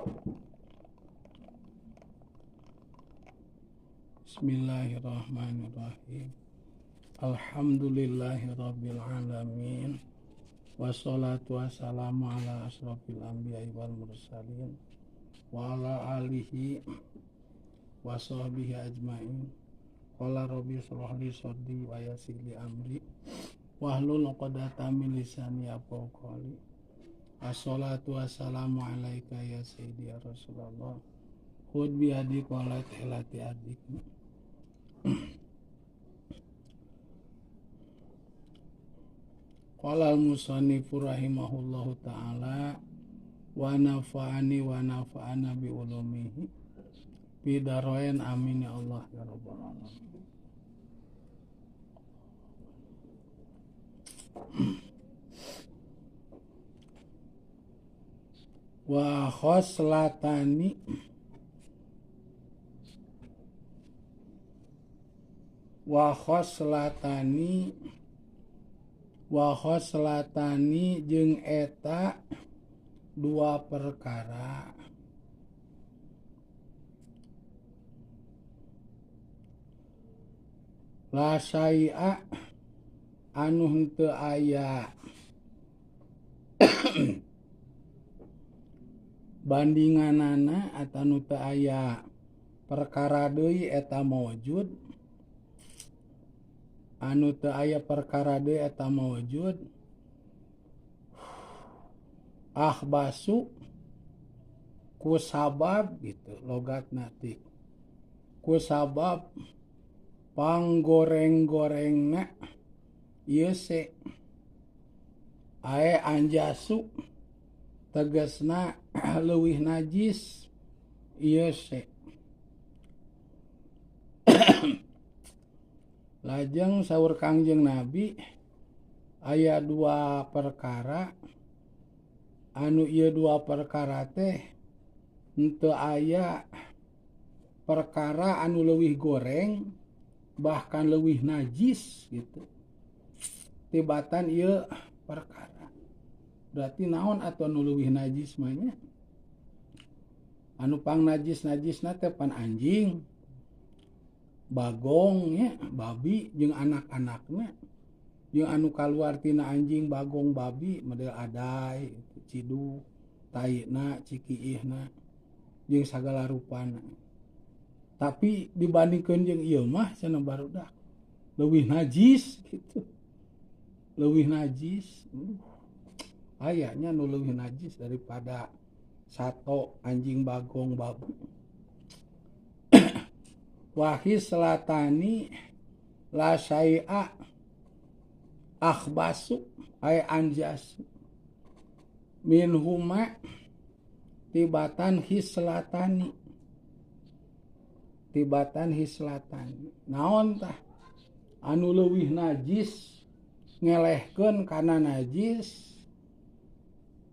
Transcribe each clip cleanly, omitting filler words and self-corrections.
Bismillahirrahmanirrahim. Alhamdulillahirabbil alamin. Wassalatu wassalamu ala asrofil anbiya'i wal mursalin wa ala alihi wa sahbihi ajmain. Qala rabbi shrah li sadri wa yassir li amri wahlul 'uqdatam min lisani yafqahu qawli. Assalatu wassalamu alaika ya sayyidi ya Rasulullah. Khudh bi yadi qalat hilati adik. Qala al-musannifu rahimahullahu ta'ala wa nafa'ani wa nafa'ana bi ulumihi fi darain amin ya Allah ya rabbal alamin. Wa khoslatani wa khoslatani jeung eta dua perkara la syai'a anu henteu aya bandinganana atawa nu teu aya perkara deui eta maujud. Anu teu aya perkara deui eta maujud ahbasu ku sabab gitu logatna ti ku sabab panggoreng-gorengna ieu se ae anjasu tegasna leuwih najis ieu se. Lajeng saur Kangjeng Nabi aya dua perkara anu ieu dua perkara teh henteu aya perkara anu leuwih goreng bahkan leuwih najis gitu tibatan ieu perkara. Berarti naon atuh anu leuwih najis mah nya? Anu pang najis-najisna teh pan anjing, bagong ya, babi jeung anak-anakna. Jeung anu kaluar tina anjing, bagong, babi model aday, ciduk, taina, cikiihna jeung sagala rupana. Tapi dibandingkeun jeung ieu mah cenah barudak leuwih najis gitu. Leuwih najis. Ayanya nu leuwih najis daripada sato, anjing, bagong, babi. Wahis selatani la syai'a akhbasu ay anjasu minhuma tibatan hislatani naon tah anu leuwih najis ngelehkeun kana najis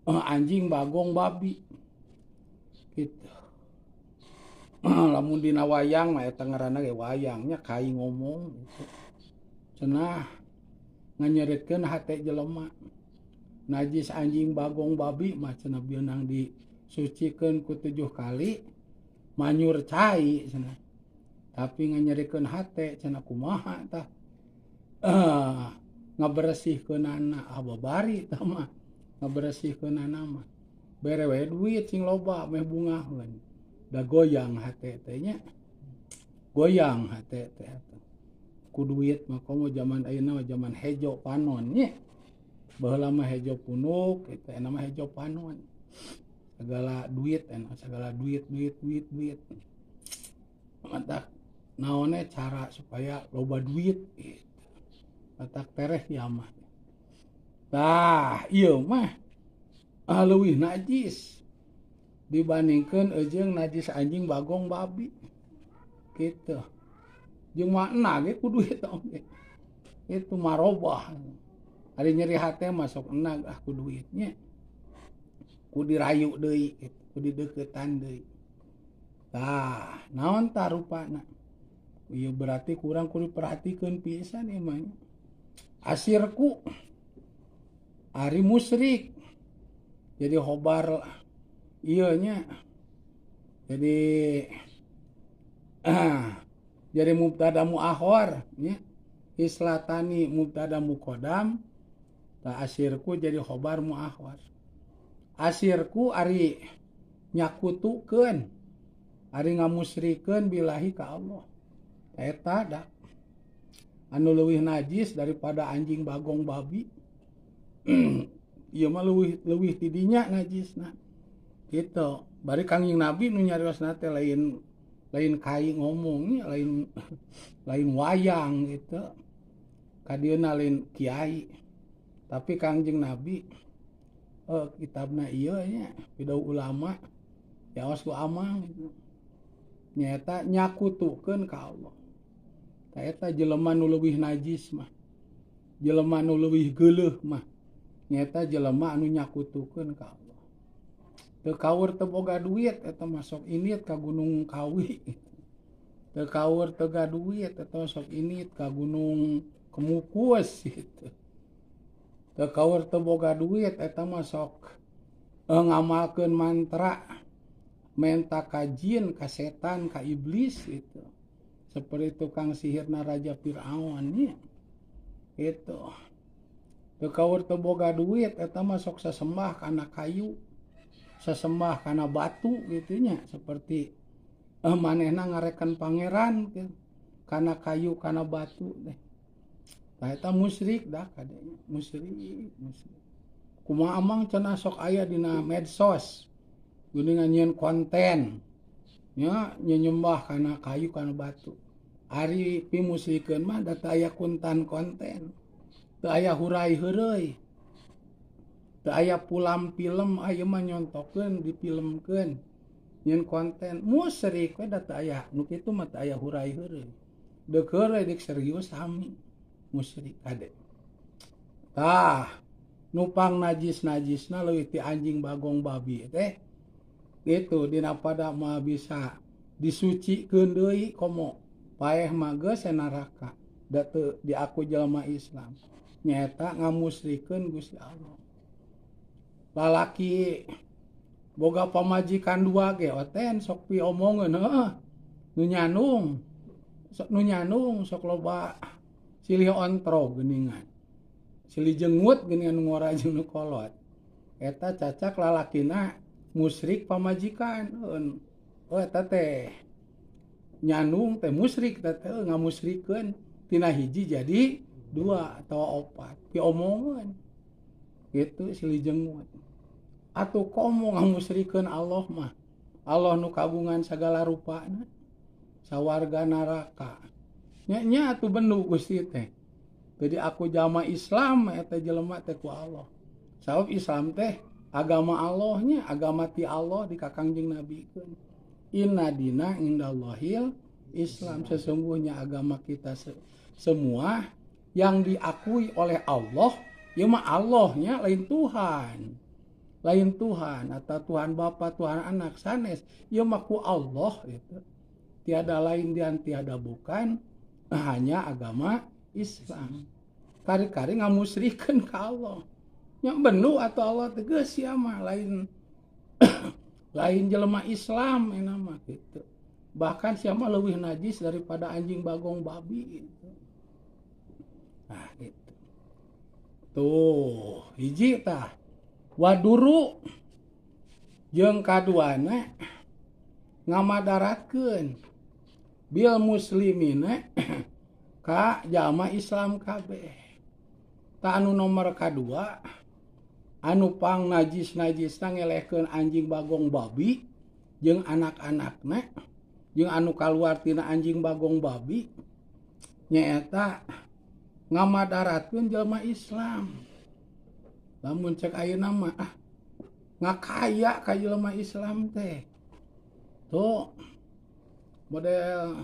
anjing, bagong, babi gitu. Lamun dina wayang mah eta ngaranna ge wayangnya kai ngomong gitu. Cenah nganyeretkeun hate jelema. Najis anjing, bagong, babi mah cenah beunang disucikeun ku 7 kali manyur cai cenah. Tapi nganyeretkeun hate cenah kumaha tah? Ngaberesihkeunana babari tah mah. Ngaberesihkeunana mah. Bere we duit sing loba meh bungaheun. Da goyang hate teh nya. Goyang hate teh. Ku duit mah komo zaman ayeuna mah zaman hejo panon nya. Baheula mah hejo punuk, eta ena mah hejo panon. Segala duit ena, segala duit. Matak naonnya cara supaya loba duit gitu. Matak tereh ya mah. Tah, ieu mah leuwih najis dibandingkeun jeung najis anjing, bagong, babi gitu. Jeung makna ge kudu eta oge. Itu marobah. Ari nyeri hate masuk enag ku duitnya. Ku dirayu deui gitu, ku dideuketan deui. Tah, naon tah rupana? Ieu berarti kurang kudu perhatikeun pisan ieu mah. Asirku ari musyrik. Jadi hobar ieu nya Jadi jadi mubtada muakhar nya. Islatani mubtada muqaddam, ta asirku jadi khobar muakhar. Asirku ari nyakutukeun, ari ngamusyrikeun billahi ka Allah. Eta da anu leuwih najis daripada anjing bagong babi. Ieu mah leuwih ti dinya najisna. Gitu. Bari Kangjeng Nabi nu nyariosna teh lain kai ngomongnya, lain wayang gitu. Kadieuna lain kiai. Tapi Kangjeng Nabi kitabna ieu nya Pidau Ulama yaos ku amang gitu. Nyaeta nyakutukeun ka Allah. Ta eta jelema nu leuwih najis mah. Jelema nu leuwih geuleuh mah nyaeta jelema anu nyakutukeun ka Allah. Teu kaur teu boga duit eta mah sok init ka Gunung Kawi. Teu kaur teu ga duit eta sok init ka Gunung Kemukus gitu. Teu kaur teu boga duit eta mah sok ngamalkeun mantra menta ka jin, ka setan, ka iblis gitu. Seperti tukang sihirna Raja Fir'aun nya. Gitu. Teu kaur teu boga duit eta mah sok sasembah kana kayu, sasembah kana batu gitu nya, seperti manehna ngarekan pangeran gitu. Kana kayu kana batu teh. Tah eta musyrik dah kadenya, musyrik. Kumaha amang cenah sok aya dina medsos. Geuningan nyieun konten. Nya nyembah kana kayu kana batu. Ari pimusyrikeun mah da teu aya kuntan konten. Teu aya hurai heureuy. Teu aya pulam film aya mah nyontokeun dipilmkeun. Nyieun konten musyrik we da teu aya. Nu kitu mah teu aya hurai heureuy. Deuk heureuy dik serius sami. Musyrik kade. Tah, nupang najis-najisna leuwih ti anjing bagong babi teh. Gitu dina pada mah bisa disucikeun deui komo. Paeh mah geus neraka. Da teu diaku jelema Islam. Nyaeta ngamusyrikeun Gusti Allah. Lalaki boga pamajikan dua ge oten sok piomongeun heuh. Nu nyanung sok loba silih ontro geuningan. Silih jengut geuningan nu ngora jeung nu kolot. Eta cacak lalakina musyrik pamajikan. Eta teh nyanung teh musyrik teh ngamusyrikeun tina hiji jadi dua atau opat. Piomongeun. Gitu silih jengut. Atuh komo ngamusyrikeun Allah mah. Allah nu kagungan sagala rupana. Sawarga neraka. Nya atuh bendu Gusti teh. Jadi aku jama Islam eta jelema teh ku Allah. Sabab Islam teh agama Allahnya, agama ti Allah di Kangjeng Nabi keun. Inna dina indallahil Islam, sesungguhnya agama kita semua yang diakui oleh Allah, ya mah Allahnya lain Tuhan. Lain Tuhan atau Tuhan Bapa, Tuhan Anak sanes, ya mah ku Allah gitu. Tiada lain dan tiada bukan, hanya agama Islam. Kari-kari ngamusyrikeun ka Allah. Nya bener atau Allah tegas ya mah lain lain jelema Islam ena mah gitu. Bahkan siapa leuwih najis daripada anjing bagong babi gitu. Nah gitu. Tuh, hiji tah. Waduru jeung kaduana ngamadarakeun bil muslimina ka jama Islam kabeh. Ta anu nomor kadua anu pang najis-najisna ngelehkeun anjing bagong babi jeung anak-anakna jeung anu kaluar tina anjing bagong babi nyaeta ngamadarakeun jelema Islam. Lamun cek ayeuna mah ngakaya ka jelema Islam teh. Tuh model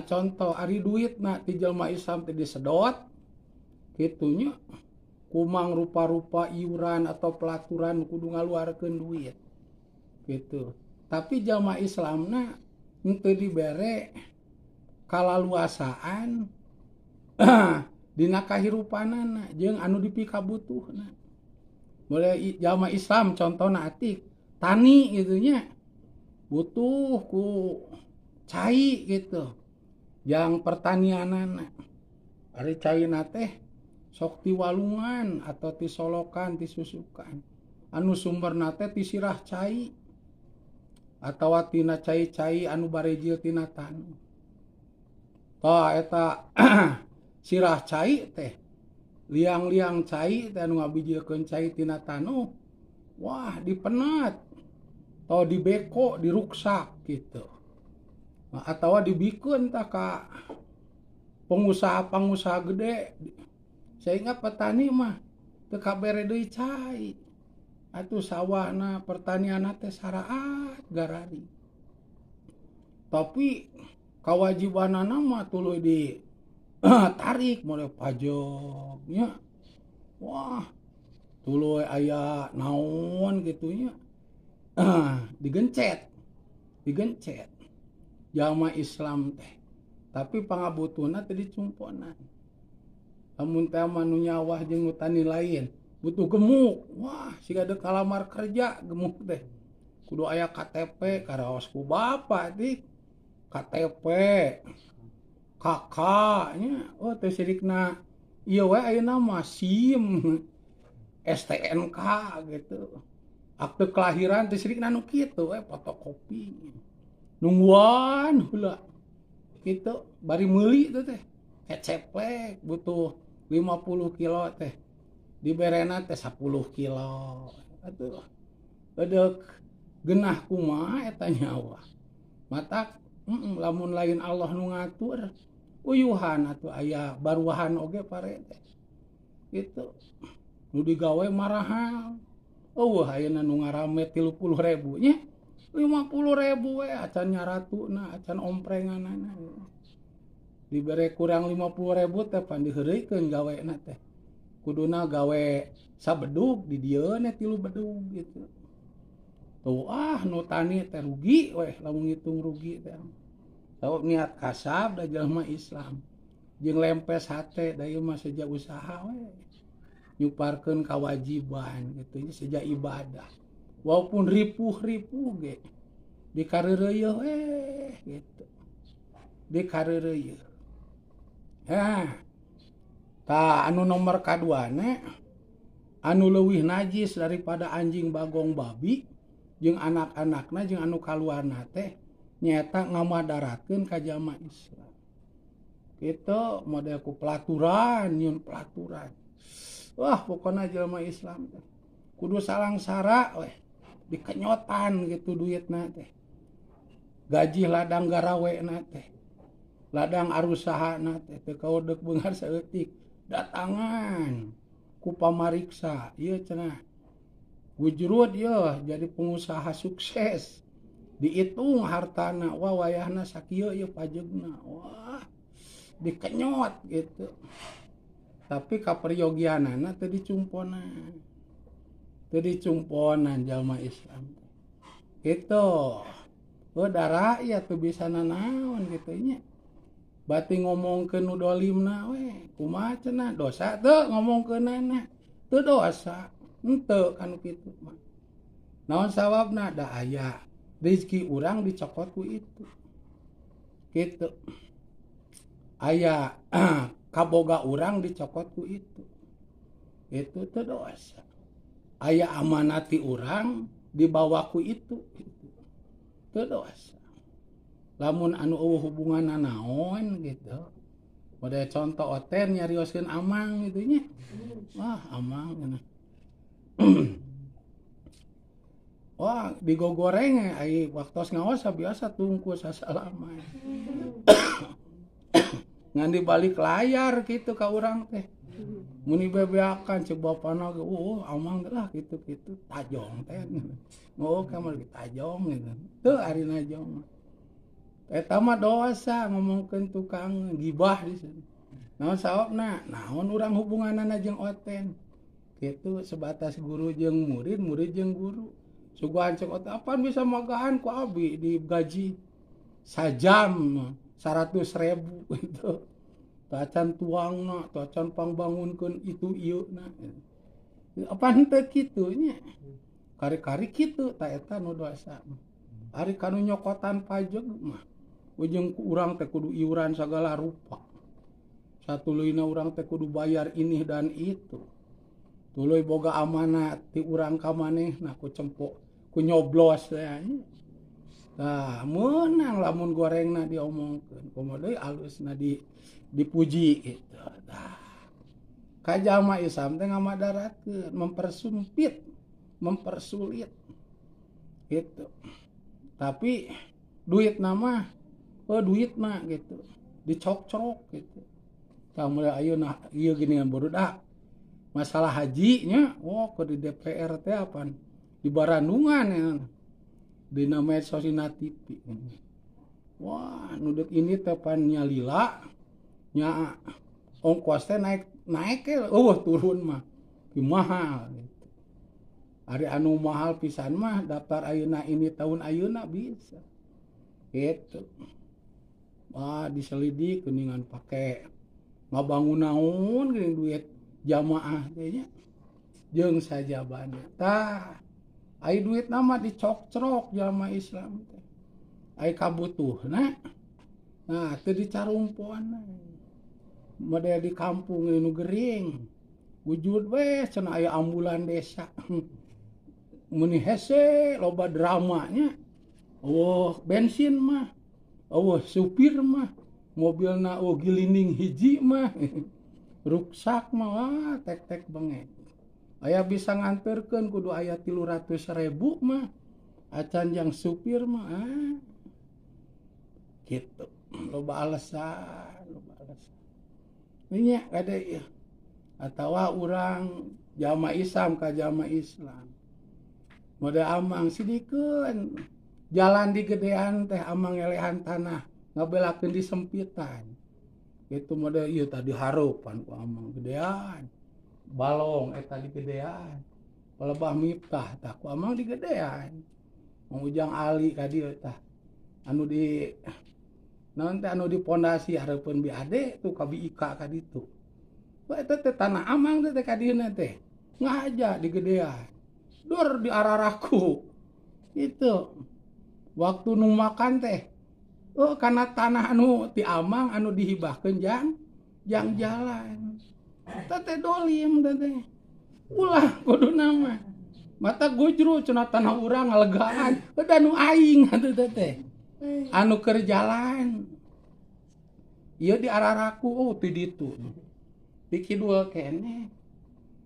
contoh ari duitna ti jelema Islam teh disedot kitunya kumang rupa-rupa iuran atau pelaturan kudu ngaluarkeun duit gitu. Tapi jelema Islamna henteu dibere kalaluasaan dina kahirupanana jeung anu dipikabutuhna. Mulai jelema Islam contohna atik tani gitu nya. butuh ku cai gitu yang pertanianana ari caina teh sok ti walungan atau ti solokan ti susukan anu sumberna teh ti sirah cai atawa tina cai-cai anu barejil tina tanu tah eta sirah cai teh liang-liang cai teh anu ngabijilkeun cai tina tanu wah dipenat atau dibeko diruksak gitu atawa dibikeun tah ka pengusaha-pengusaha gede sehingga petani mah teu kabere deui cai atuh sawahna pertanianna teh saraat garari tapi kawajibanana mah tuluy di tarik mulai pajak nya wah tuluy aya naon gitu nya digencet jalma Islam teh tapi pangabutuhna teh dicumponan lamun teh manu nyawah jeung tani lain butuh gemuk wah siga deuk kalamar kerja gemuk teh kudu aya KTP karaos ku bapak ti KTP kakaknya oh teh sirikna ieu we ayeuna mah SIM STNK gitu akte kelahiran teh sirikna nu kitu we fotokopi nungguan heula kitu bari meuli teh teh ceplek butuh 50 kilo teh diberena teh 10 kilo atuh bedek genah kumaha eta nyawa matak lamun lain Allah nu ngatur uyuhan atuh aya baruahan oge pare teh kitu nu digawe marahal eueuh ayeuna nu ngarame 30.000 nya 50.000 we acan nyaratuna acan omprenganana dibere kurang 50.000 teh pan diheureukeun gawena teh kuduna gawe sabedug di dieu nya 3 bedug gitu tuh nu tani teh rugi we lamun ngitung rugi teh sabab niat kasab da jalma Islam jeung lempes hate da ieu mah seja usaha we nyuparkeun kawajiban gitu seja ibadah walaupun ripuh-ripuh ge dikareureueuh gitu dikareureueuh tah anu nomor kaduana anu leuwih najis daripada anjing bagong babi jeung anak-anakna jeung anu kaluarna teh nyaeta ngamadarakeun ka jamaah Islam kitu model ku pelaturan nyieun pelaturan wah pokona jamaah Islam teh kudu salangsara weh dikenyotan gitu duitna teh gaji ladang garawena teh ladang arusahana teh teu kaudek beungar saeutik datangan ku pamariksa ieu cenah wujrud ieu jadi pengusaha sukses dihitung hartana wah wayahna sakieu ieu pajegna wah dikenyot gitu tapi kaperyogianana teu dicumponan jalma Islam gitu da rakyat teu bisa nanaon kitu nya bati ngomongkeun nu dolimna we kumaha cenah dosa teu ngomongkeunana teu dosa henteu kanu kitu mah naon sawabna da aya rezeki urang dicokot ku itu kitu aya kaboga urang dicokot ku itu teu dosa aya amanati urang dibawa ku itu teu dosa lamun anu eueuh hubunganna naon gitu model contoh oten nyarioskeun amang gitu nya wah amang wah digogoreng ai waktos ngaos biasa tungkus assalaman ngan dibalik layar gitu ka urang teh muni bebeakan coba bapana amang lah gitu tajong teh kamar tajong gitu teu ari najong eta mah dosa ngomongkeun tukang gibah di sana naon sawabna naon urang hubunganana jeung oten kitu sebatas guru jeung murid jeung guru suguhan cek oten apaan bisa magahan ku abi digaji sajam 100.000 gitu tacan tuangna tacan pangbangunkeun itu ieu na apaan teh kitu nya kari-kari kitu ta eta nu dosa Ari kanu nyokotan pajeg mah ujung urang teh kudu iuran segala rupa. Satuluyna urang teh kudu bayar ini dan itu. Tuluy boga amanat ti urang ka manehna ku cempok ku nyoblos teh. Nah, menang lamun gorengna diomongkeun. Kumaha deui alusna dipuji gitu. Tah. Ka jama Islam teh ngamadaratkeun, mempersulit gitu. Tapi duit nama duit mah gitu dicok-cok gitu. Kamu ayeuna ieu gini barudak masalah hajinya ke di DPR teh apa di Barandungan ya dina medsosina TV. Wah nu ini teh pan nyalila nya ongkos teh naik turun mah mahal gitu. Ari anu mahal pisan mah daftar ayeuna ini tahun ayeuna bisa. Gitu. Diselidik kuningan pake ngabangun naon geuning duit jamaah teh nya. Jeung sajabana. Tah, ai duit nama dicok-crok jamaah Islam teh. Ai kabutuhna. Nah, teu dicarumpoan. Model di kampung nu gering. Wujud we cenah aya ambulan desa. Muni hese loba dramanya. Bensin mah. Supir mah. Mobilna gilinding hiji mah. Ruksak mah tek-tek bengek. Aya bisa nganterkeun kudu aya 300.000 mah. Acan yang supir mah gitu. Loba alasan. Nya kada ieu. Atawa urang jamaah Islam ka jamaah Islam. Mode amang sidikeun jalan di gedean teh amang elehan tanah ngabelakeun disempitan. Itu mode ieu tadi harupan ku amang gedean. Balong eta di gedean. Pelebah Miftah tah ku amang di gedean. Ujang Ali ka dieu tah. Anu di naon teh anu di pondasi hareupeun BAD tuh ka BIK ka ditu. Eta teh tanah amang teh ka dieuna teh. Ngaja di gedean. Dur di araraku. Itu. Waktu nu makan teh. Karena tanah anu ti amang anu dihibahkeun jang jalan. Teh dolim teh. Ulah kuduna mah. Mata gujru cenah tanah urang ngalegaan. Da nu aing atuh teh. Anu keur jalan. Ieu di araraku ti ditu. Di kidul kene.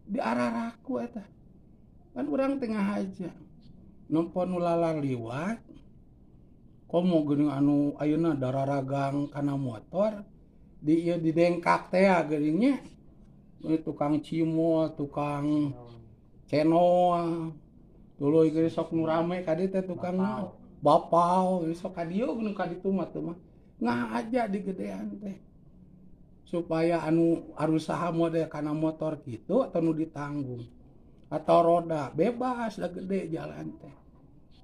Di araraku eta. Kan urang tengah aja. Nempo nu lalar liwat. Komo geuning anu ayeuna dararagang kana motor. Di ieu di dengkak teh geuning nya. Tukang cimol, tukang ceno. Tuluy geus sok nu rame ka dieu teh tukang bapau, sok ka dieu nu ka ditu mah teu mah. Ngaja di gedean teh. Supaya anu arusaha model kana motor kitu atau nu ditanggung. Atau roda bebas da gede jalan teh.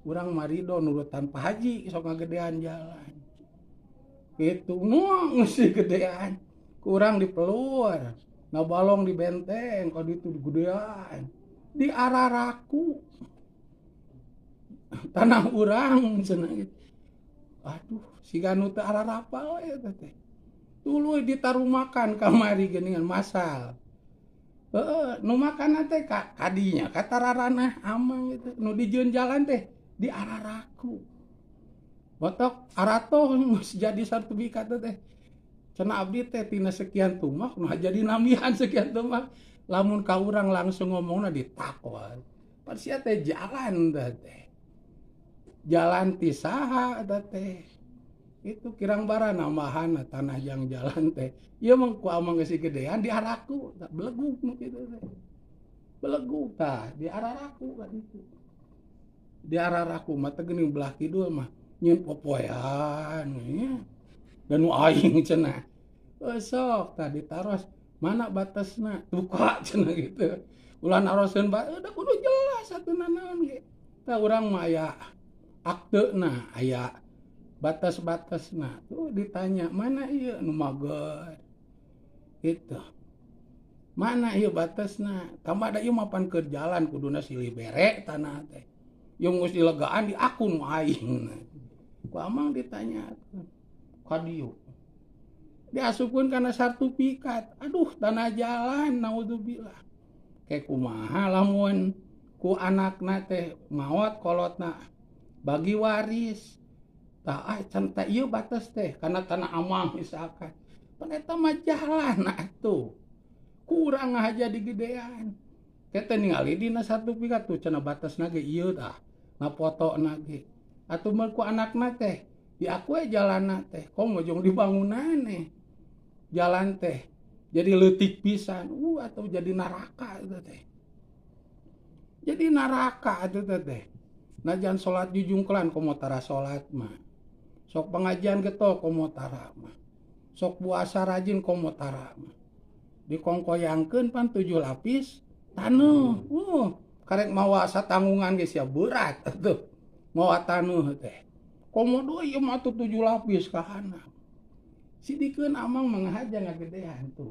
Urang marido nurut tanpa haji sok ngagedean jalan. Kitu geus gedean. Kurang dipelur. Na balong di benteng ka ditu di gedean. Di araraku. Tanah urang cenah gitu. Aduh, siga nu teu ararapa we teh. Tuluy ditarumakan kamari geuningan masal. Nu makan teh kadinya katararana amang gitu. Nu dijieun jalan teh di araraku. Botok arato geus jadi sertifikat teh. Cenah abdi teh tina sekian tumak nu jadi namihan sekian tumak. Lamun ka urang langsung ngomongna ditakon. Pan sia teh jalan teh. Jalan ti saha eta teh. Itu kirang bara nambahan tanah yang jalan teh. Ieu mah ku amang geus gedean di araku, tak belegug nu kitu teh. Belegug tah di araraku ka ditu. Di araraku mah teh geuning belah kidul mah nyieun popoean nya. Dan nu aing cenah. Sok tah ditaros mana batasna? Tuka cenah gitu. Ulah naroskeun udah kudu jelas atuh naon ge. Tah urang mah aya akteuna, aya batas-batasna. Tuh ditanya, mana ieu nu mager? Gitu. Mana ieu batasna? Tambah da ieu mapan keur jalan kuduna silih bere tanah teh. Yang geus dilegaan di akun aing. Ku amang ditanya ka dieu. Diasupkeun kana sertifikat. Aduh, tanah jalan naudzubillah. Kayak kumaha lamun ku anakna teh maot kolotna bagi waris. Tah can teh ieu batas teh kana tanah amang misalkan. Pan eta mah jalan atuh. Kurang aja digedean. Kita ningali dina sertifikat tuh cenah batasna ge ieu tah. Ngapotona ge. Atuh mah ku anakna teh diakue jalanna teh. Komo jeung dibangunane. Jalan teh jadi leutik pisan. Atau jadi neraka itu teh. Jadi neraka itu teh. Najan salat jujungkelan komo tara salat mah. Sok pengajian getol komo tara mah. Sok puasa rajin komo tara mah. Dikongkoyangkeun pan 7 lapis taneuh. Karek mawa satanggungan ge sia berat atuh. Mawa taneuh teh. Komodo ieu mah 7 lapis ka handap. Sidikeun amang manghaja ngagedean tuh.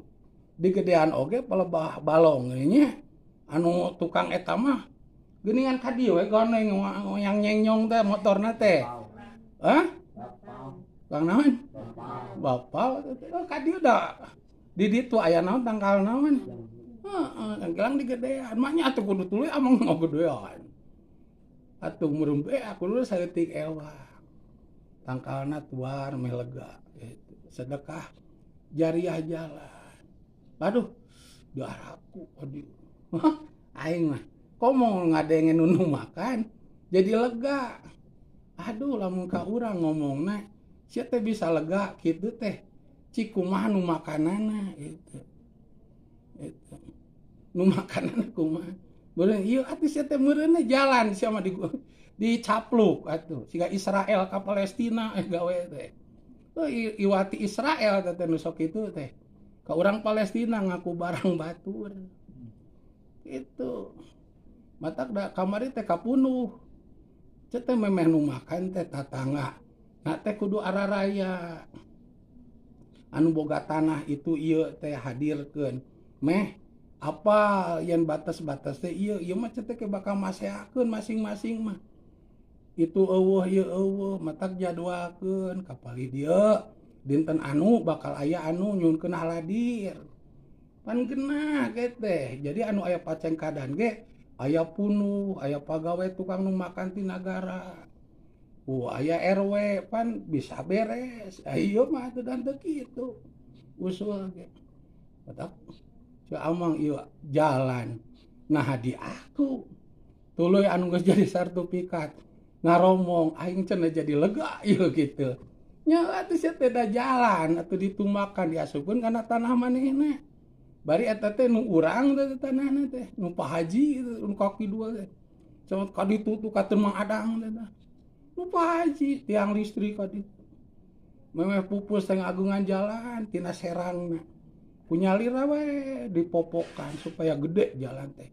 Digedean oge palebah balong nya. Anu tukang eta mah geuningan ka dieu we goneng ngoyang nyenyong teh motorna teh. Hah? Kang naon? Bapau. Ka dieu da. Di ditu aya naon tangkal naon? Tangkalang digedean. Maknya atuh kudu tuluy amang ngagedean. Atuh murempe aku dulu saeutik ewang. Tangkalna tuar meh lega gitu. Sedekah jariah jalan. Aduh, diaraku adieu. Aing mah komo ngadengen nu makan jadi lega. Aduh lamun ka urang ngomongna sia teh bisa lega kitu teh. Cik kumaha nu makanana gitu. Itu. Nu makanana kumaha. Beureuh ieu atuh sia teh meureunna jalan sia mah dicapluk atuh. Siga Israel ka Palestina gawe teh. Iwati Israel teh nu sok kitu teh. Ka urang Palestina ngaku barang batur. Itu. Matak da kamari teh kapunuh. Cek teh memeh nu makan teh tatangga. Na teh kudu araraya. Anu boga tanah itu ieu teh hadirkeun. Meh apa yang batas-batas teh ieu mah teh bakal masehakeun masing-masing mah. Itu eueuh ieu eueuh matak jadwalkeun kapali dieu dinten anu bakal aya anu nyunkeun haladir. Pan geuna ge teh. Jadi anu aya pacengkadan ge aya punuh, aya pagawe tukang nu makan ti nagara. Aya RW pan bisa beres. Ieu mah teu dan teu kitu. Usul ge. Matak si amang ieu jalan. Nah di aku tuluy anu geus jadi sertifikat ngaromong aing cenah jadi lega ieu kitu. Nya atuh sia teh da jalan atuh ditumakan diasupkeun kana tanah manehna. Bari eta teh nu urang teh tanahna teh, nu pahaji nu kaki dua teh. Sama ka ditu tu ka teu Mang Adang teh. Nu pahaji tiang listrik ka ditu. Memeh pupus teh ngagungan jalan tina serangna. Punyalira we dipopokan supaya gede jalan teh.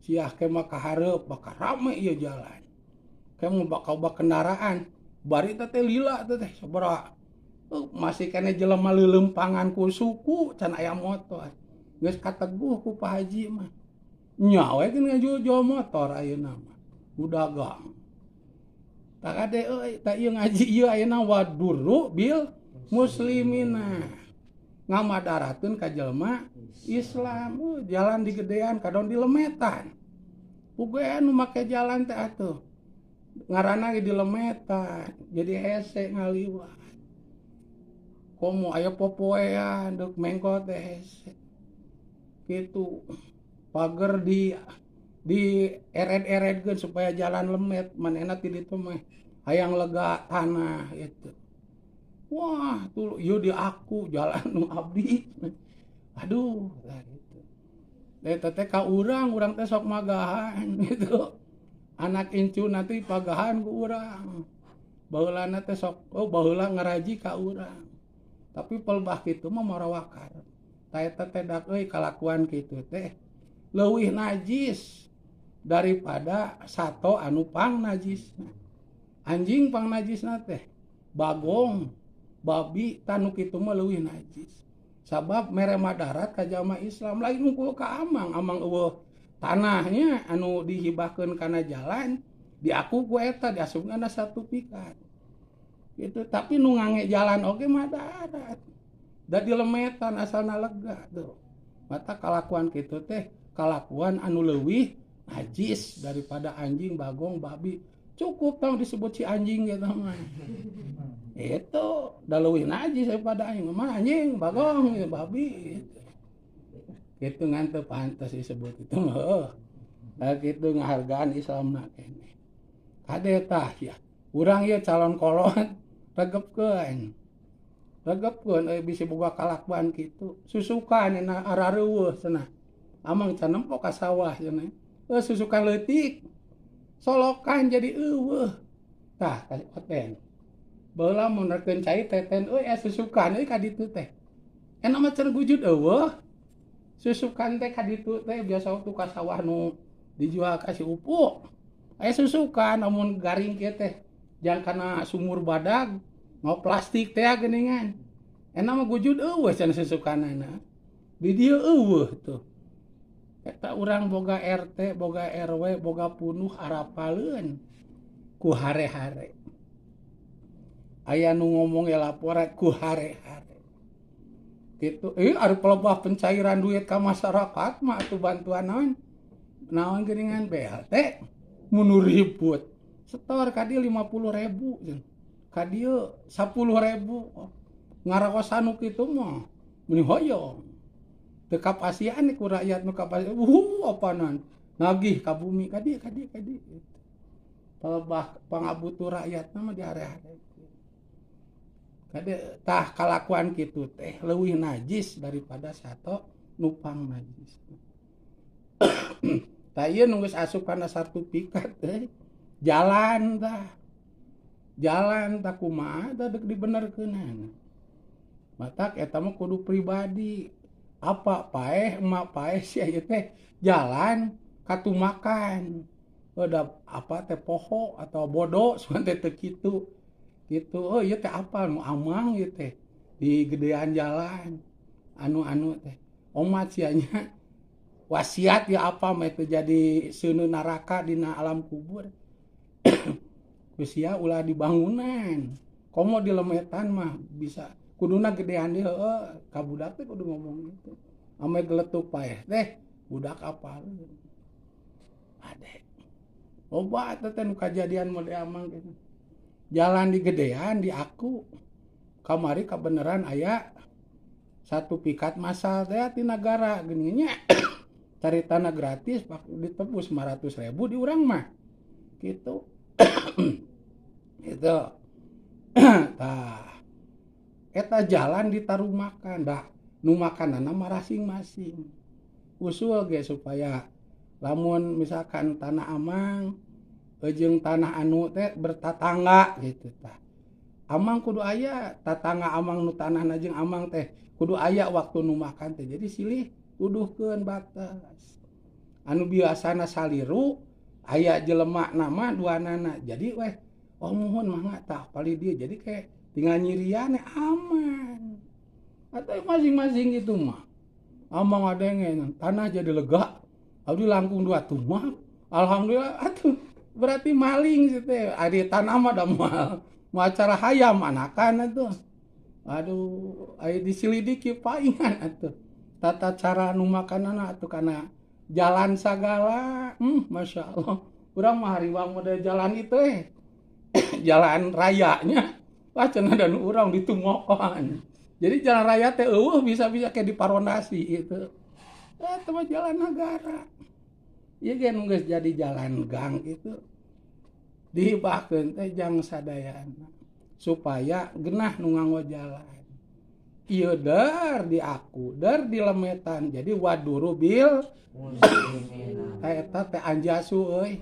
Siah ke mah kahareup bakal rame ieu jalan. Ke mah bakal kendaraan. Bari teh lila teh sabaraha. Masih kene jelema leuleumpangan ku suku can aya motor. Geus kateguh ku Pak Haji mah. Nya we geus ngajual motor ayeuna mah. Udagang. Tak ade euy, tak ieu ngaji ieu ayeuna waduru bil muslimina. Ngamadarakeun ka jelema Islam. Jalan digedean kadon dilemetan. Ugean nu make jalan teh atuh. Ngaranna ge dilemetan, jadi hese ngaliwat. Komo aya popoean deuk mengko teh hese. Kitu. Pager di eret-eretkeun supaya jalan lemet, manehna ti ditu mah hayang lega tanah itu. Wah, tuh ieu di aku jalan nu abdi. Aduh, gitu. Eta teh ka urang teh sok magahan gitu. Anak incu nanti pagahan ku urang. Baheulana teh sok baheula ngaraji ka urang. Tapi pelbah kitu mah marawakar. Ta eta teh dak euy kalakuan kitu teh leuwih najis daripada sato anu pang najisna. Anjing pang najisna teh bagong, babi tanu kitu mah leuwih najis. Sabab mere madarat ka jamaah Islam lain unggul ka amang eueuh tanahnya anu dihibahkeun kana jalan Di aku ku eta diasupna satu pikat. Gitu, tapi nu ngange jalan oge mah darat. Da dilemetan asalna lega tuh. Mata kalakuan kitu teh kalakuan anu leuwih najis daripada anjing, bagong, babi. Cukup tong disebut si anjing gitu mah. Itu da leuwih najis daripada anjing. Mah anjing, bagong, babi gitu. Gitu ngan teu pantes disebut itu mah. Kitu ngahargaan Islamna kene. Kade tah ya. Urang ye calon kolot regepkeun. Regepkeun bisi boga kalakuan kitu. Susukan na arareuweuh cenah. Amang can nempo ka sawah cenah. Susukan leutik. Solokan jadi eueuh. Tah oten. Baheula mun rekeun cai teten susukan ka ditu teh. Ena mah cenah gujud eueuh. Susukan teh ka ditu teh biasa waktu ka sawah nu dijual ka si Upu. Aya susukan namun garing kieu teh. Jang kana sumur badag. Mau plastik teh geuningan. Ena mah gujud eueuh cenah susukanana. Di dieu eueuh tuh. Eta urang boga RT, boga RW, boga punuh arapaleun ku hare-hare. Aya nu ngomong laporan ku hare-hare. Gitu. Ari pelebah pencairan duit ka masyarakat mah atuh bantuan naon? Naon geuningan BLT mun ribut. Setor ka dieu 50.000 ka dieu 10.000 ngaraos anu kitu mah meni hoyong teu kapasian ku rakyat nu kapasian apanan nagih ka bumi ka dieu pelebah pangabutuh rakyat mah di are-are kade tah kalakuan kitu teh leuwih najis daripada sato nupang najis. Tah ieu nu geus asup kana sartifikat teh jalan kumaha da deuk dibenerkeunana. Matak eta mah kudu pribadi. Apa paeh emak paeh si ieu teh jalan katumakan. Da apa teh poho atau bodo sugan teh teu kitu. Gitu. Ieu teh apa nu amang ieu teh di gedean jalan anu teh. Omat sia nya wasiat ya apa mah itu jadi seuneu neraka dina alam kubur. Usia ulah dibangunan. Komo di lemetan mah bisa kuduna gedean dia ka budak teh kudu ngomong gitu. Ame geletuk paeh teh budak apal. Ade. Loba teh nu kajadian mode amang gitu. Jalan di gedean di aku. Kamari kabeneran aya satu pikat masal teh ti nagara geuning nya. Cari tanah gratis ditebus 500.000 di urang mah. Gitu. Itu tah eta jalan ditarumakan dah nu makananna masing-masing usul ge supaya lamun misalkan tanah amang jeung tanah anu teh bertatangga gitu tah amang kudu aya tatangga amang nu tanahna jeung amang teh kudu aya waktu nu makan teh jadi silih tuduhkeun batas anu biasana saliru aya jelema nama duanana jadi weh mohon mangga tah pali dia jadi kayak tinggal nyirian aman atau masing-masing itu mah amang ada yang tanah jadi lega abdi langkung 2 tumah alhamdulillah atuh berarti maling sih teh adi tanah mah da moal acara hayam anakan atuh aduh aya diselidiki paingan atuh tata cara nu makanana atuh kana jalan sagala Masya Allah urang mah hariwang model jalan itu jalan rayanya wah cenah dan urang ditumokon jadi jalan raya teh bisa-bisa kayak diparondasi itu itu mah jalan negara ieu ge nu geus jadi jalan gang itu dihibahkeun teh jang sadayana supaya genah nu nganggo jalan ieu dar di aku dar di lemetan jadi waduru bil eta teh anjasu euy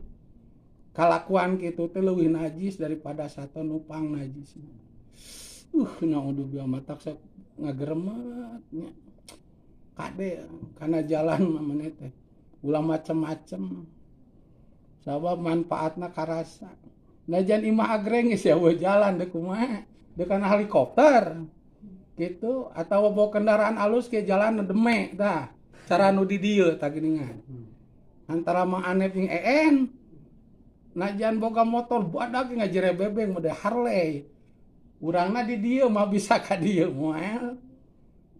kalakuan kitu teh leuwih najis daripada satu nupang najis. Naudzubillah matak sok ngageremet nya. Kade kana jalan mah maneh teh ulah macem-macem. Sabab manfaatna karasa. Najan imah agreng geus ya jalan deu kumaha? Deu kana helikopter. Gitu atau bawa kendaraan alus ke jalan deme tah. Cara nu di dieu tah geuningan. Antara Mang Anep jeung EN najan boga motor badag ngajerebebeng mode Harley. Urangna di dieu mah bisa ka dieu moal.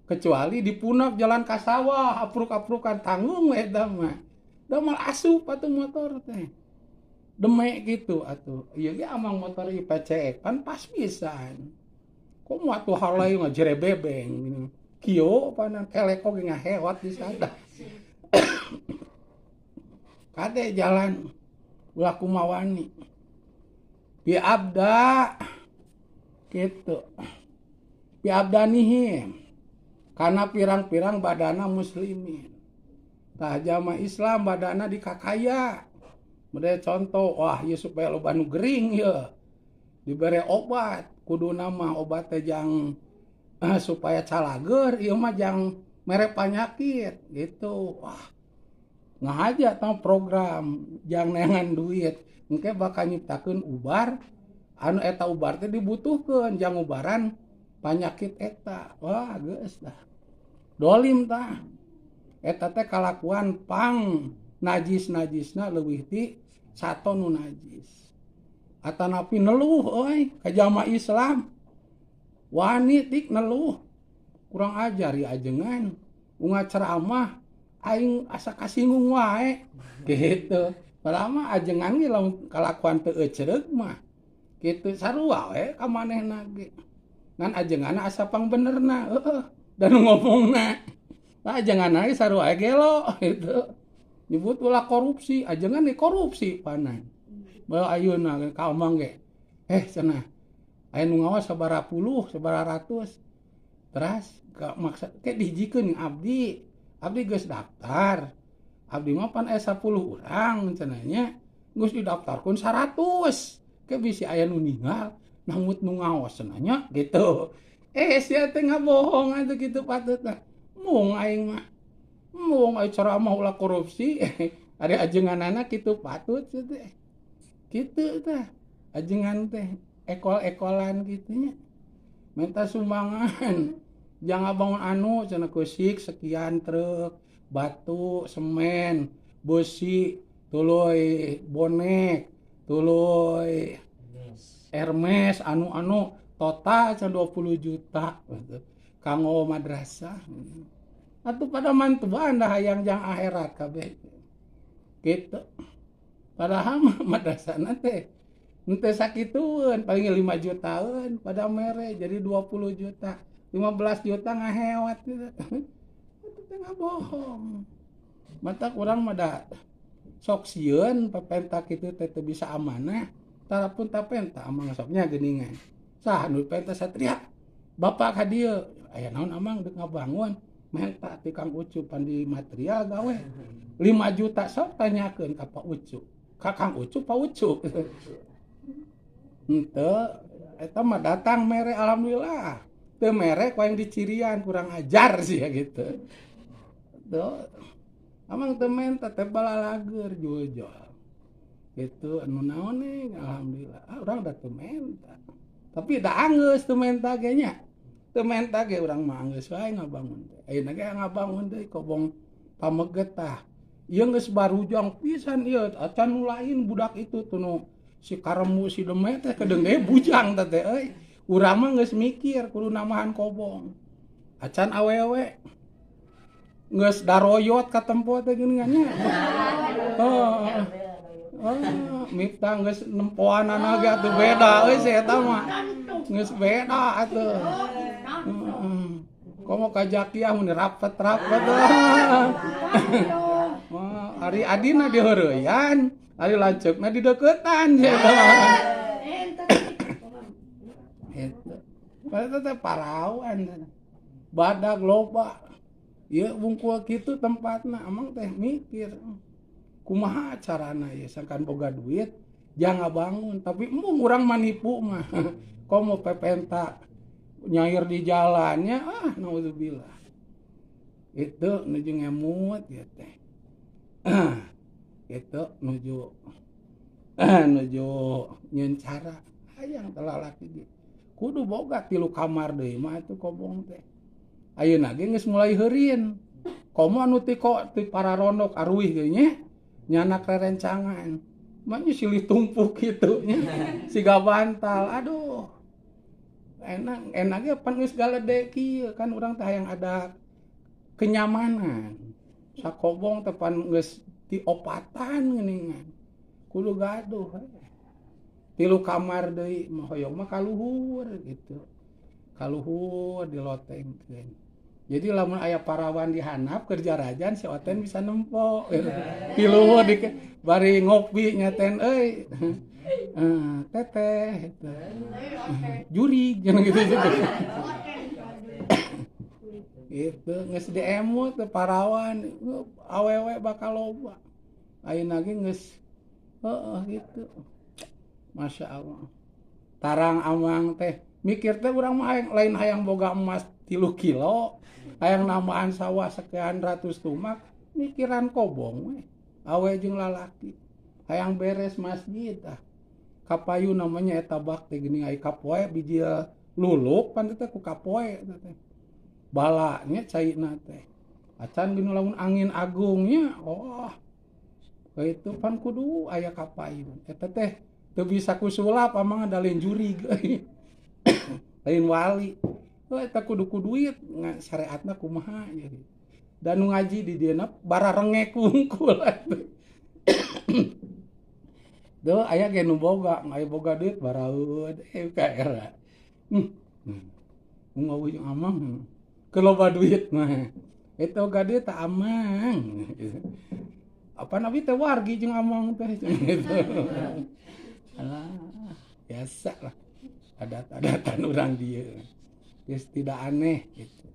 Kecuali di Punap jalan ka sawah, apruk-aprukan tanggung eta mah. Da mal asup atuh motor teh. Demek gitu atuh. Ieu ge amang motor IPCX kan pas pisan. Komo atuh Harley ngajerebebeng. Kieu panan keleko ge ngahewat di sana. Kade jalan ulah kumawani. Bi abda gitu. Bi abdanihim. Karena pirang-pirang badana muslimin. Tah jamaah Islam badana dikakaya. Mede contoh, wah ieu supaya loba nu gering ieu. Dibere obat, kudu nama obat teh jang supaya calager, ieu mah jang mere panyakit gitu. Wah. Ngahaja tah program jang neangan duit. Engke bakal nyiptakeun ubar, anu eta ubar teh dibutuhkeun jang ubaran panyakit eta. Wah, geus dah. Dolim tah. Eta teh kalakuan pang najis-najisna leuwih ti sato nu najis. Atanapi neluh euy ka jamaah Islam. Wani tik neluh. Kurang ajar ya ajengan. Unga ceramah aing asa kasinggung wae. Gitu. Padahal mah ajengan ge lamun kalakuan teu ecereug mah. Kitu sarua we ka manehna ge. Ngan ajenganna asa pang benerna, dan ngomongna. Nah ajenganna ge sarua gelo gitu. Nyebut ulah korupsi, ajengan nih korupsi panan. Bae ayeuna ka omong ge. Cenah. Aya nu ngawas sabaraha puluh, sabaraha ratus. Teras maksud ke dijikeun abdi. Abdi geus daftar. Abdi mah pan aya 10 urang cenanya. Geus didaftarkeun 100. Ke bisi aya nu ninggal. Namut nu ngaos cenanya gitu. Sia teh ngabohong atuh kitu patutna. Mung aing mah. Mung aya ceramah ulah korupsi. Ari ajenganana kitu patut teh. Kitu tah. Ajengan teh ekol-ekolan kitu nya. Minta sumbangan. Jangan bangun anu cenah kusik sekian truk batu, semen, besi, tuluy bonek, tuluy Hermes anu total can 20 juta kanggo madrasah. Atuh pada mantuan dah hayang jang akhirat kabeh. Kitu. Padahal madrasahna teh henteu sakitueun paling 5 jutaan pada mere jadi 20 juta. 15 juta ngahewat gitu. Itu teh bohong. Mata kurang mah da sok sieun pepenta kitu teh teu bisa amanah. Tarapun tapenta amang soknya geuningan. Sah nu penta Satria. Bapak ka dieu, aya naon amang deuk ngabangun. Menta ti Kang Ucu pan di material gawe. 5 juta sok tanyakeun ka Pak Ucu. Ka Kang Ucu Pak Ucu. Henteu eta mah datang mere alhamdulillah. Teu mere ku yang dicirian kurang ajar sih ya gitu. Tuh. Amang teu menta teh balalager jual-jual. Gitu anu naon nih alhamdulillah urang da teu menta tapi da anggeus teu menta ge nya teu menta ge urang mah anggeus wae ngabangun teh ayeuna ge ngabangun deui kobong pameget tah ieu geus barujang pisan ieu acan nu lain budak itu tuh nu si Karemu si Demet teh kedeung ge bujang teh euy urang mah geus mikir kudu namahan kobong acan awewe geus daroyot ka tempo teh geuningan nya Miftah geus nempoanana ge atuh beda euy si eta mah. Geus beda atuh. Komo ka Jakiah mun rapet-rapet. Ari adina diheureuyan, ari lanceukna dideuketan si eta. Eta. Eta teh parawan. Badag loba. Ieu wungkul kitu tempatna amang teh mikir. Kumaha carana ya sangkan boga duit jangan bangun tapi urang manipu mah komo pepenta nyair di jalannya naudzubillah itu nuju ngemut ya teh itu nuju nyeun cara hayang telalaki ge kudu boga 3 kamar deui mah itu kobong teh ayeuna ge geus mulai heureun komo anu ti pararondok aruih ge nya nyanak rerencangan maknya silih tumpuk gitu nya. Siga bantal. Aduh. Enaknya pan geus galedek kieu kan urang teh hayang ada kenyamanan. Sakobong teh pan geus diopatan geuningan. Kudu gaduh. 3 kamar deui mah hoyong mah kaluhur gitu. Kaluhur dilotengkeun. Jadi lamun aya parawan dihandap kerja rajan si Oten bisa nempo. Tiluhur bari ngopi nyaten euy. Teteh gitu. Juri jangan gitu. Itu geus diemut teh parawan awewe bakal loba. Ayeuna ge geus gitu. Masya Allah. Tarang amang teh mikir teh urang mah lain hayang boga emas 3 kilo, hayang nambaan sawah sekian ratus tumak, mikiran kobong we. Awe jeung lalaki. Hayang beres masjid Kapayu namanya eta bak teh geuning aya kapoe biji luluk pan teh ku kapoe teh. Balanya caina teh. Acan geuning lamun angin agungnya, itu pan kudu aya kapayu. Eta teh teu bisa kusulap amang ada lain juri lain wali. Eta kudu ku duit syariatna kumaha jadi. Dan nu ngaji di dieu na bararengek wungkul atuh. Duh aya ge nu boga, aya boga duit baraeud ka era. Ngeueuh jeung amang. Keur loba duit mah. Eta boga duit teh amang. Apa nabi teh wargi jeung amang teh gitu. Alah, biasa lah. Adat-adatan urang dieu. Geus tidak aneh gitu.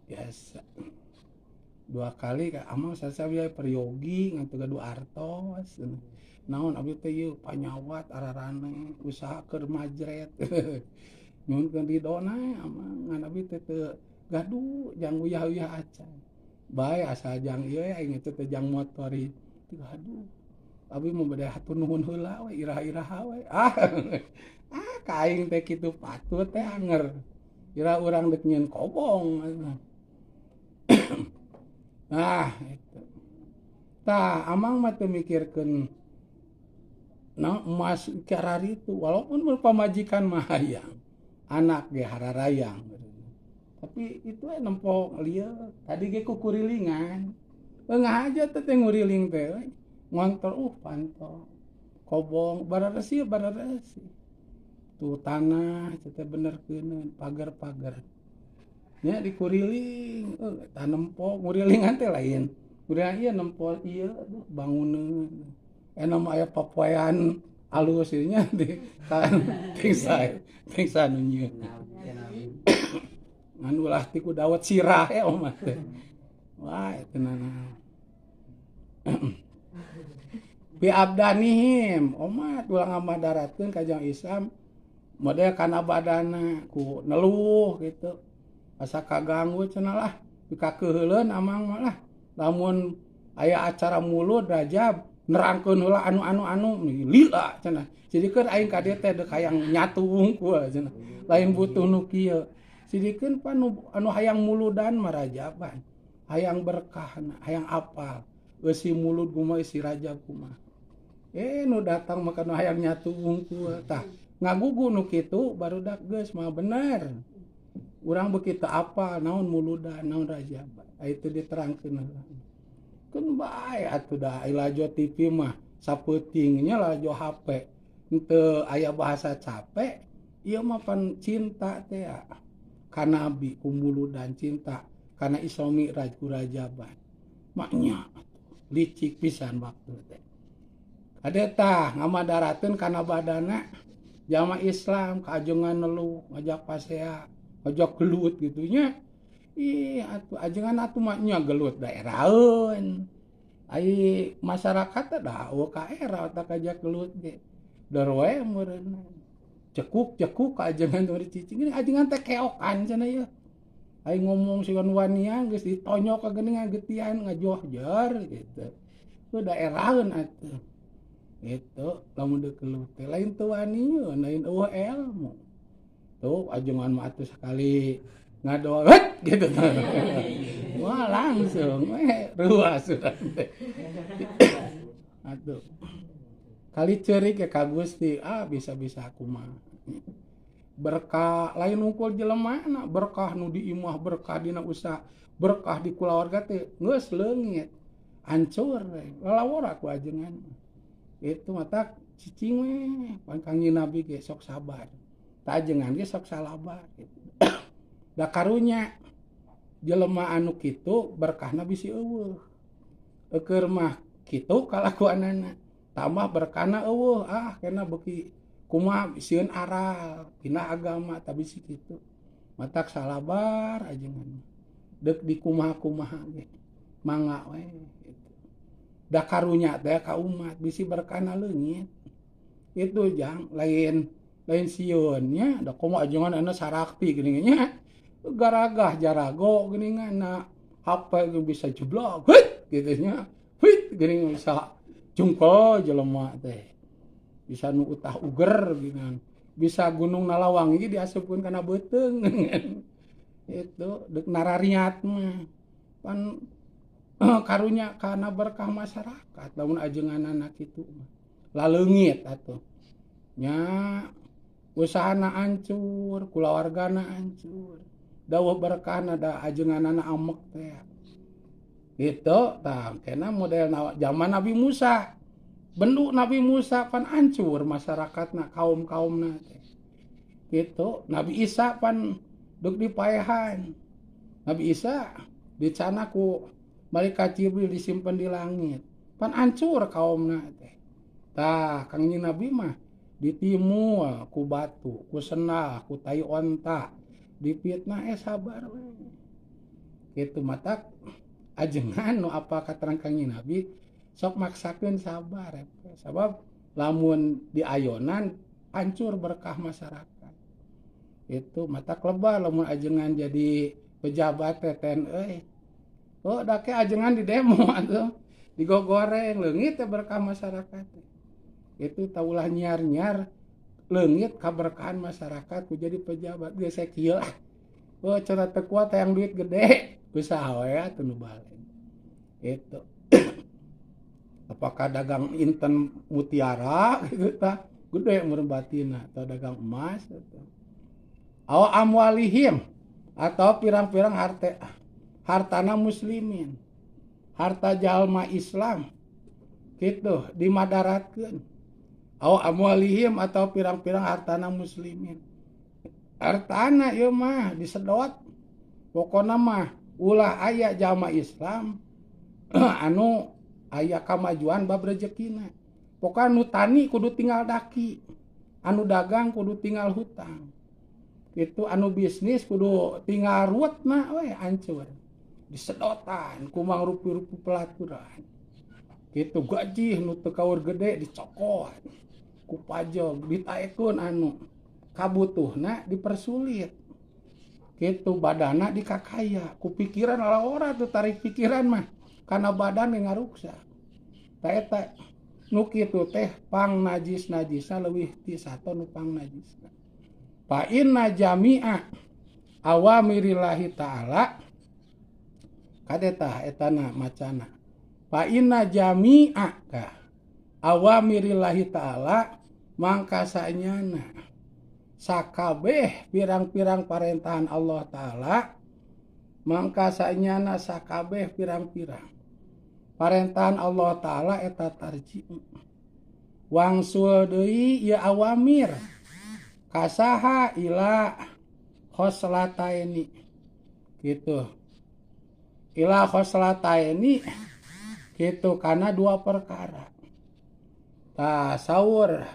Biasa. 2 kali ka amang sasabiaya peryogi ngan teu gaduh artos. Naon abdi teh ieu panyawat ararane usaha keur majret. Nyuhunkeun ridona amang ngan abdi teh teu gaduh jang uyah-uyah acan. Bae asal jang ieu aing teh jang motori teu gaduh. Abi mah bade hatur nuhun heula we irah-iraha we. Ka aing teh kitu patut teh anger. Kira urang deuk nyieun kobong. Nah, itu. Tah amang mah teu mikirkeun emas karari itu walaupun berpamajikan mah hayang anak ge hararayang tapi itu nempo lieu tadi ge ku kurilingan beungah aja teh nguriling teh ngontor pantol kobong bararesi tuh tanah teh benerkeun pagar-pagar nya dikuriling tah nempo ngurilingan teh lain ngurilingan ieu nempo ieu banguneun enam aya papoean alus nya di kan tingsa nu nyieun ngan ulah ti ku dawet sirah omah teh wah eta naon bi abdanihim omah ulah ngamadaratkeun ka jang Islam model kana badana ku neluh gitu asa kaganggu cenah lah dikakeheuleuan amang mah lah lamun aya acara mulud Rajab nerangkeun heula anu lila cenah. Sidikeun aing ka dieu teh deuk hayang nyatu wungkul cenah. Lain butuh nu kieu. Sidikeun pan anu hayang muludan mah Rajaban. Hayang berkahna, hayang apal. Eusi mulud kumaha isi Rajab kumaha. Nu datang mah kana hayang nyatu wungkul tah. Ngagugu nu kitu barudak geus mah bener. Urang bekitu apal naon muludan, naon Rajaban. Itu diterangkeun heula. Kan bae atuh da lajo TV mah sapeutingnya lajo HP henteu aya bahasa capek ieu mah pan cinta teh ka nabi kumuludan cinta kana Isra Mi'raj ku Rajaban maknya licik pisan waktu teh ade tah ngamadarateun kana badana jamaah Islam kaajengan neluh ngajak pasea ngajak gelut gitu nya atuh ajengan atuh mah nya gelut daeraheun. Ai masyarakat teh dawa ka era tak ajak gelut ge. Dor we meureunna. Cekuk ka ajengan teu dicicing. Ajengan teh keokan cenah ieu. Ai ngomong sigan wanian geus ditonyok ka geuningan getian ngajohjer gitu. Ku daeraheun atuh. Itu lamun deuk gelut teh lain teu wanian, lain eueuh ilmu. Tuh ajengan mah atuh sakali ngadoet gitu. Wah langsung ruas sudah. Aduh. kali ceurik ya ka Gusti bisa-bisa aku mah berkah lain unggul jelemana berkah nu di imah berkah dina usaha berkah di kulawarga teh geus leungit hancur lalawor aku ajengan itu mata cicing we pan Kangjeng Nabi ge sok sabar ta ajengan ge sok salabar gitu. Da karunya jelema anu kitu berkahna bisi eueuh keur mah kitu kalakuanana tambah berkahna eueuh kena beuki kumaha sieun aral dina agama ta bisi kitu matak salabar ajengan deuk di kumaha-kumaha ge mangga we gitu. Da karunya teh ka umat bisi berkahna leungit itu jang lain sieun nya da kumaha ajengan ana sarakti geuning nya garagah jarago geuningan na HP ge bisa jeblok gitu nya geuning bisa jungkol jelema teh bisa nu utah uger gitu bisa gunung nalawangi ge diasupkeun kana beuteung itu deuk narariat mah pan karunya kana berkah masyarakat lamun ajenganna kitu mah laleungit atuh nya usahana hancur kulawargana hancur dawuh berkahna da ajenganna amek teh gitu tah kena model zaman Nabi Musa bendu Nabi Musa pan hancur masyarakatna kaum-kaumna teh gitu Nabi Isa pan deuk dipaehan Nabi Isa dicana ku malaikat Jibril disimpen di langit pan hancur kaumna teh tah Kangjeng Nabi mah ditimu ku batu ku senal ku tai onta dipitnah sabar we kitu matak ajengan nu apa katerang Kangjeng Nabi sok maksakeun sabar sabab lamun di ayonan hancur berkah masyarakat itu matak lebah lamun ajengan jadi pejabat teten da ke ajengan di demo atuh digogoreng leungit teh berkah masyarakat itu taulah nyar-nyar leungit kaberkahan masyarakat ku jadi pejabat geus kieu cenah teu kuat hayang duit gede usaha we atuh nu balen itu apakah dagang inten mutiara gitu tah gede meureun batina atau dagang emas atau amwalihim atau pirang-pirang hartana muslimin harta jalma Islam gitu dimadaratkeun amwalihim atau pirang-pirang hartana muslimin hartana ieu mah disedot pokona mah ulah aya jalma Islam anu aya kamajuan bab rezekina pokona anu tani kudu tinggal daki anu dagang kudu tinggal hutang itu anu bisnis kudu tinggal ruwetna we hancur disedotan ku mangrupi-rupi pelaturan gitu gaji nu teu kaur gede dicokot ku pajog ditaekeun anu kabutuhna dipersulit gitu badana dikakaya ku pikiran ora tuh tarik pikiran mah kana badan yang ngaruksa ta eta nu kitu teh pang najis-najisna leuwih ti sato nu pang najisna fa inna jami'a awamirillahi ta'ala kadeta etana macana fa inna jami'a ka awamirillahi ta'ala mangka saenyana sakabeh pirang-pirang parentahan Allah Ta'ala mangka saenyana sakabeh pirang-pirang parentahan Allah Ta'ala eta tarji'u wangsul deui ieu awamir kasaha ila khoslataini gitu ila khoslataini gitu kana dua perkara tah saur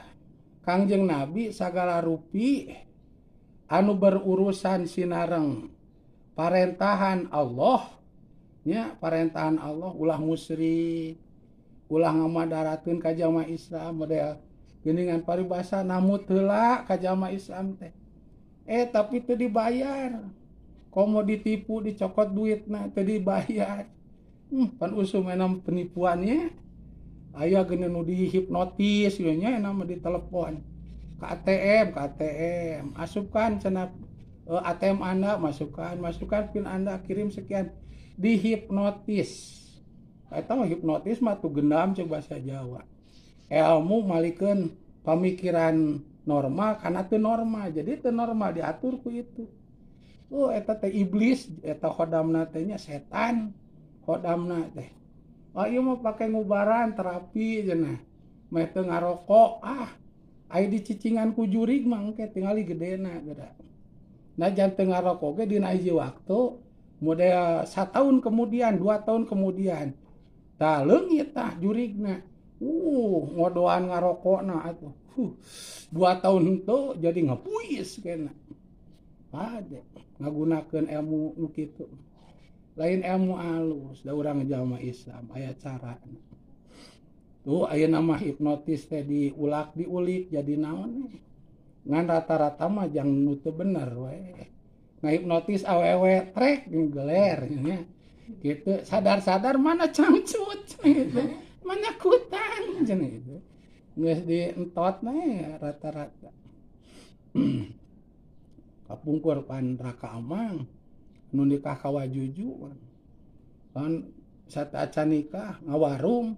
Kangjeng Nabi sagala rupi anu berurusan sinareng parentahan Allah nya parentahan Allah ulah musyrik ulah ngamadarakeun ka jamaah Islam model geuningan paribasa namut heula ka jamaah Islam teh tapi teu dibayar komo ditipu dicokot duitna teu dibayar pan usum enam penipuannya aya geuna nu dihipnotis ieu nya nama di telepon ka ATM asupkan cenah ATM Anda masukkan pin Anda kirim sekian dihipnotis eta mah hipnotis mah tu gendam ceuk bahasa Jawa ilmu malikeun pamikiran normal kana teu normal, jadi teu normal diatur ku itu. Eta teh iblis, eta khodamna teh nya setan khodamna teh. Ieu mah pake ngubaran terapi cenah. Meh teu ngarokok, aya dicicingan ku jurig mah engke tingali gedena geura. Nah jan teu ngarokok ge dina hiji waktu model 1 tahun kemudian, 2 tahun kemudian. Tah leungit tah jurigna. Ngodoan ngarokokna atuh. 2 tahun henteu jadi ngapuis kena. Ade ngagunakeun ilmu nu kitu. Lain ilmu alus, da urang jalma Islam aya carana. Tuh ayeuna mah hipnotis teh diulik jadi naon ngan rata-rata mah jang nu teu bener we. Ngahipnotis awewe trek geler nya. Gitu sadar-sadar mana cangcut gitu. Mana kutang cenah gitu. Geus dientot we rata-rata. Kapungkur pan raka amang nu nikah kawajuju kan sataacan nikah ngawarung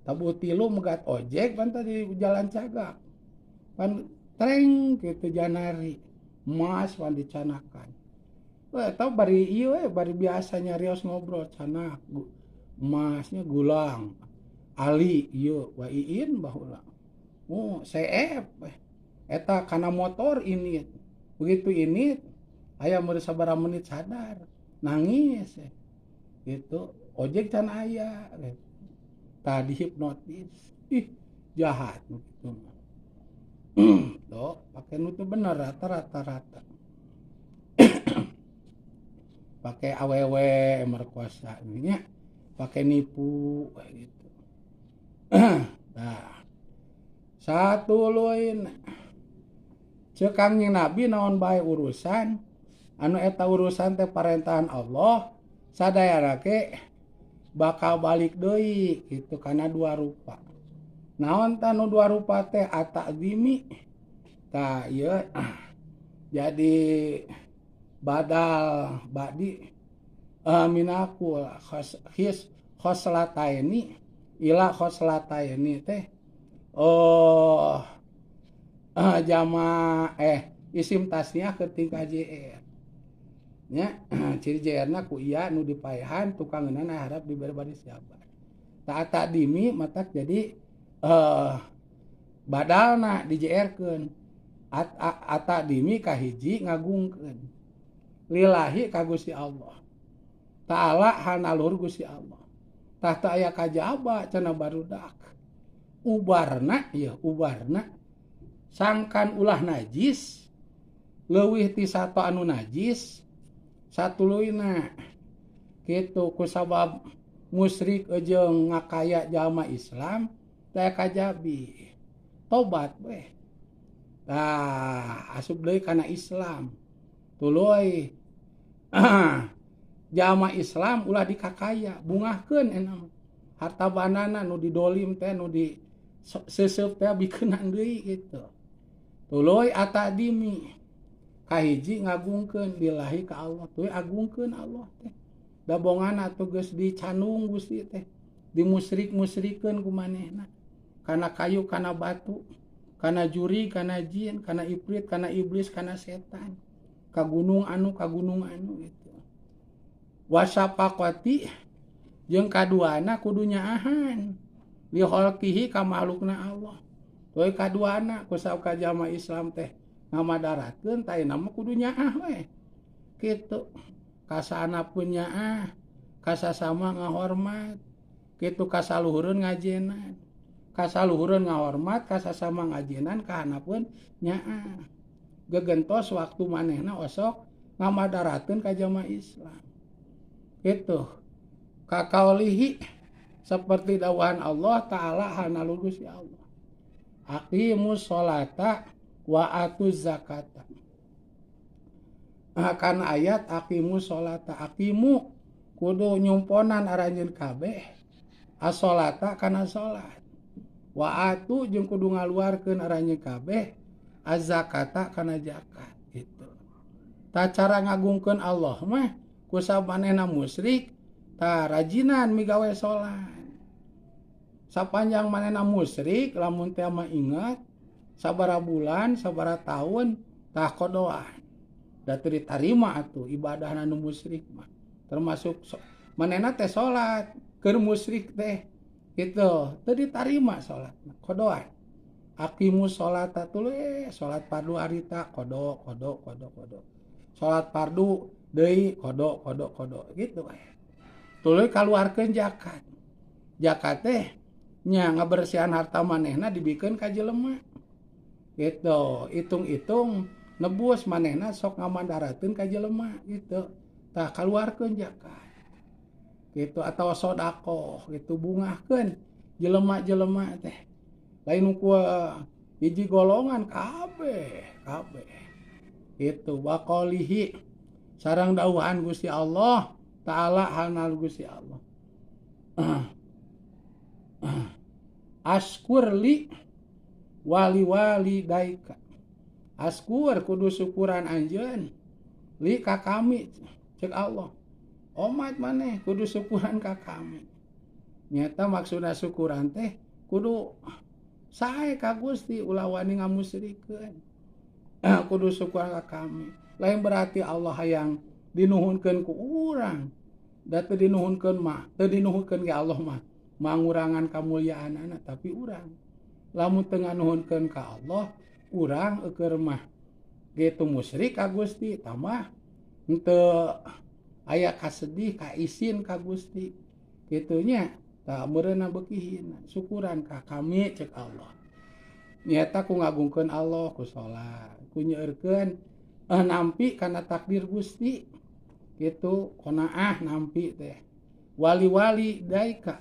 tabu tilu megat ojek pan di jalan Cagak pan treng gitu janari emas pan dicanakan tau bari ieu bari biasa nyarios ngobrol canak emasnya gulang Ali ieu wa iin baheula CF eta kana motor ini begitu ini aya meureun sabaraha menit sadar nangis gitu ojek can aya tadi hipnotis jahat gitu tuh pakai nu teu bener rata-rata pakai awewe merkosa nya pakai nipu gitu nah satu luin ceuk Kangjeng Nabi naon bae urusan anu eta urusan teh parentahan Allah sadayana ke bakal balik deui gitu kana 2 rupa. Naon tah nu 2 rupa teh at-ta'zimi tah ieu jadi badal badi minaku khoslataini ila khoslataini teh jama isim tasniah ketika JR nya ciri JR-na ku iya nu dipaehan tukangeunna harap diberi bari siapa tak dimi matak jadi badalna di JR-keun ata dimi kahiji ngagungkeun lillahi ka Gusti Allah ta'ala hanalur Gusti Allah tah teu aya kajaba cenah barudak ubarna sangkan ulah najis leuwih ti sato anu najis satuluina kitu kusabab musyrik jeung ngakaya jalma Islam teh kajabi tobat we asup deui kana Islam tuluy jalma Islam ulah dikakaya bungahkeun enam harta banana nu didolim teh nu di seseup teh bikeunaan deui kitu tuluy atadimi kahiji ngagungkeun lillahi ka Allah tuluy agungkeun Allah teh dabongan atuh geus dicanung Gusti teh dimusyrik-musyrikeun ku manehna kana kayu kana batu kana juri kana jin kana ifrit kana iblis kana setan ka gunung anu gitu wasapaqati jeung kaduana kudu nyaahan li khalqihi ka makhlukna Allah tuluy kaduana kusab ka jalma Islam teh ngamadarakeun tah mah kudu nyaah we kitu kasana pun nyaah kasasama ngahormat kitu kasaluhureun ngajenan kasaluhureun ngahormat kasasama ngajenan kahanapeun nyaah gegentos waktu manehna osok ngamadarakeun ka jamaah Islam kitu kakaulihi seperti dawahan Allah taala hanalur Gusti Allah aqimus sholata wa atuz zakata akan ayat aqimu sholata aqimu kudu nyumponan aranjeun kabeh as-sholata kana salat wa atu jeung kudu ngaluarkeun aranjeun kabeh az-zakata kana zakat gitu ta cara ngagungkeun Allah mah kusab manehna musyrik ta rajinan migawe salat sapanjang manehna musyrik lamun teu mah ingat sabaraha bulan sabaraha tahun tah kodoa da teu ditarima atuh ibadahna nu musyrik mah termasuk manehna teh salat keur musyrik teh kitu teu ditarima salatna kodoa aqimus sholata tuluy salat fardu harita kodo salat fardu deui kodo gitu we tuluy kaluarkeun zakat teh nya ngabersihan harta manehna dibikeun ka jelema gitu hitung-hitung nebus manehna sok ngamandarateun ka jelema gitu tah kaluarkeun zakat gitu atau sodaqoh gitu bungahkeun jelema-jelema teh lain ku hiji golongan kabeh itu waqalihi sareng dawuhan Gusti Allah taala halna Gusti Allah askurli wali daika askur kudu syukuran anjeun li ka kami cek Allah omat maneh kudu syukuran ka kami nyata maksudna syukuran teh kudu sae ka Gusti ulah wani ngamusyrikeun kudu syukuran ka kami lain berarti Allah yang dinuhunkeun ku urang da teu dinuhunkeun ge Allah mah mangurangan kamulyaanana tapi urang lamun teu nganuhunkeun ka Allah urang eukeur mah gitu musyrik ka Gusti tamah henteu aya kasedih ka isin ka Gusti kitunya tah meureunna beukihin syukuran ka kami cek Allah nyata ku ngagungkeun Allah ku salat ku nyeureurkeun nampi kana takdir Gusti gitu qanaah nampi teh wali daika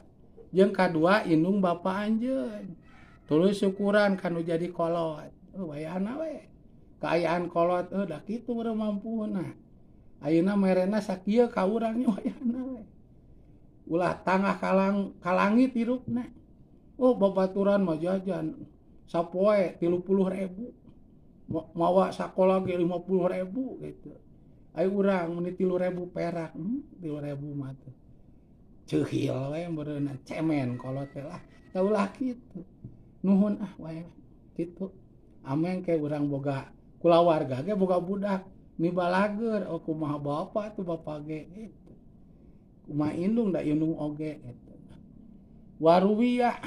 jeung kadua indung bapa anjeun tuluy syukuran kanu jadi kolot wayahna we kaayaan kolot da kitu meureun mampuna ayeuna merena sakieu ka urang nya wayahna we ulah tangah kalangit hirupna babaturan mah jajan sapoe 30.000 mawa sakola ge 50.000 gitu aya urang meni 3.000 perak 3.000 mah teh ceuhil we meureunna cemen kolot teh lah taulah kitu nuhun wae kitu ameng ke urang boga kulawarga ge boga budak nibalager kumaha bapa tuh bapa ge gitu kumaha indung da indung oge gitu waruwiyah